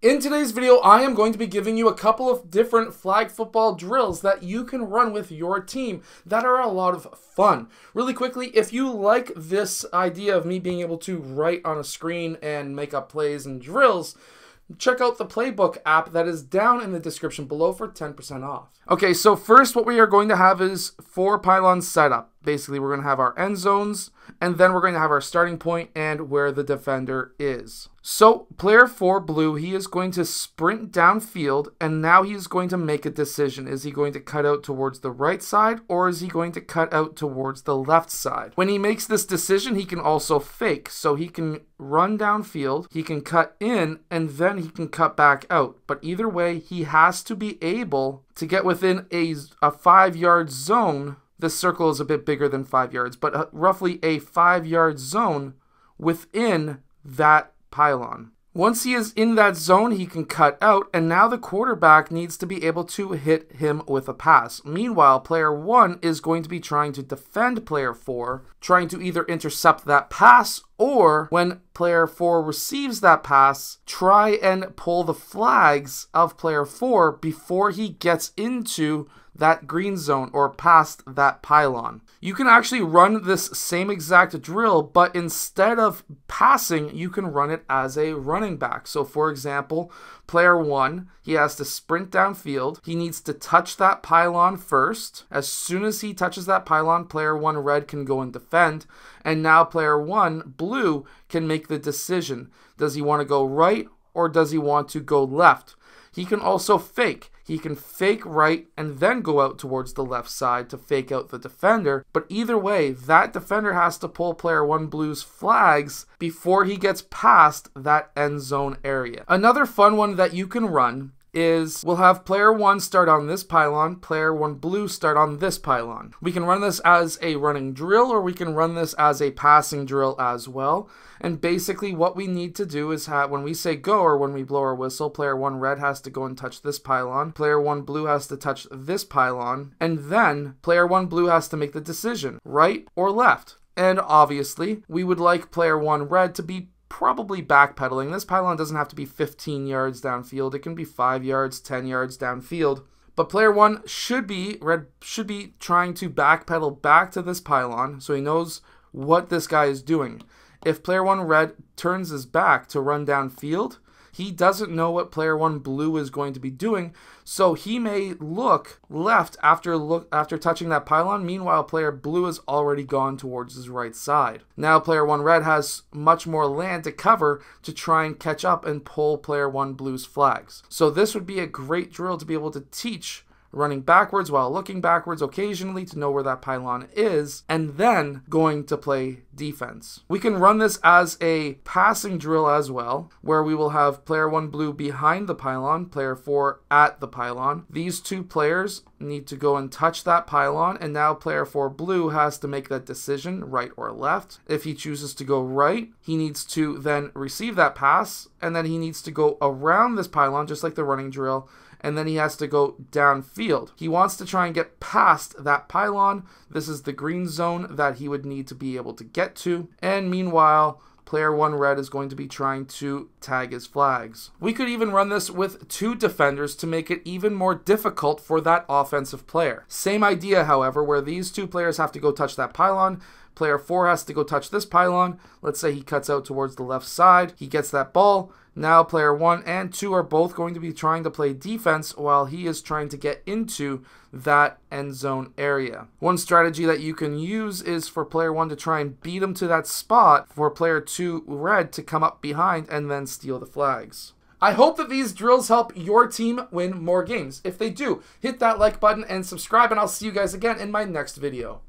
In today's video, I am going to be giving you a couple of different flag football drills that you can run with your team that are a lot of fun. Really quickly, if you like this idea of me being able to write on a screen and make up plays and drills, check out the PlayBook app that is down in the description below for 10% off. Okay, so first what we are going to have is 4 Pylon Setup. Basically, we're going to have our end zones, and then we're going to have our starting point and where the defender is. So, player 4, blue, he is going to sprint downfield, and now he's going to make a decision. Is he going to cut out towards the right side, or is he going to cut out towards the left side? When he makes this decision, he can also fake. So he can run downfield, he can cut in, and then he can cut back out. But either way, he has to be able to get within a 5-yard zone. This circle is a bit bigger than 5 yards, but roughly a 5-yard zone within that pylon. Once he is in that zone, he can cut out, and now the quarterback needs to be able to hit him with a pass. Meanwhile, player 1 is going to be trying to defend player 4, trying to either intercept that pass, or when player 4 receives that pass, try and pull the flags of player 4 before he gets into that green zone or past that pylon. You can actually run this same exact drill, but instead of passing, you can run it as a running back. So for example, player 1, he has to sprint downfield. He needs to touch that pylon first. As soon as he touches that pylon, player 1 red can go and defend. And now player 1 blue can make the decision. Does he want to go right or does he want to go left? He can also fake. He can fake right and then go out towards the left side to fake out the defender. But either way, that defender has to pull player 1 blue's flags before he gets past that end zone area. Another fun one that you can run is we'll have player 1 start on this pylon, player 1 blue start on this pylon. We can run this as a running drill, or we can run this as a passing drill as well. And basically what we need to do is have, when we say go or when we blow our whistle, player 1 red has to go and touch this pylon, player 1 blue has to touch this pylon, and then player 1 blue has to make the decision, right or left. And obviously we would like player 1 red to be probably backpedaling. This pylon doesn't have to be 15 yards downfield. It can be 5 yards, 10 yards downfield. But player 1 red should be trying to backpedal back to this pylon so he knows what this guy is doing. If player 1 red turns his back to run downfield, he doesn't know what player 1 blue is going to be doing, so he may look left after touching that pylon. Meanwhile, player blue has already gone towards his right side. Now player 1 red has much more land to cover to try and catch up and pull player 1 blue's flags. So this would be a great drill to be able to teach running backwards while looking backwards occasionally to know where that pylon is, and then going to play defense. We can run this as a passing drill as well, where we will have player 1 blue behind the pylon, player 4 at the pylon. These two players need to go and touch that pylon, and now player 4 blue has to make that decision, right or left. If he chooses to go right, he needs to then receive that pass, and then he needs to go around this pylon, just like the running drill, and then he has to go downfield. He wants to try and get past that pylon. This is the green zone that he would need to be able to get to. And meanwhile, player 1 red is going to be trying to tag his flags. We could even run this with 2 defenders to make it even more difficult for that offensive player. Same idea, however, where these 2 players have to go touch that pylon. Player 4 has to go touch this pylon. Let's say he cuts out towards the left side. He gets that ball. Now player 1 and 2 are both going to be trying to play defense while he is trying to get into that end zone area. One strategy that you can use is for player 1 to try and beat him to that spot for player 2 red to come up behind and then steal the flags. I hope that these drills help your team win more games. If they do, hit that like button and subscribe, and I'll see you guys again in my next video.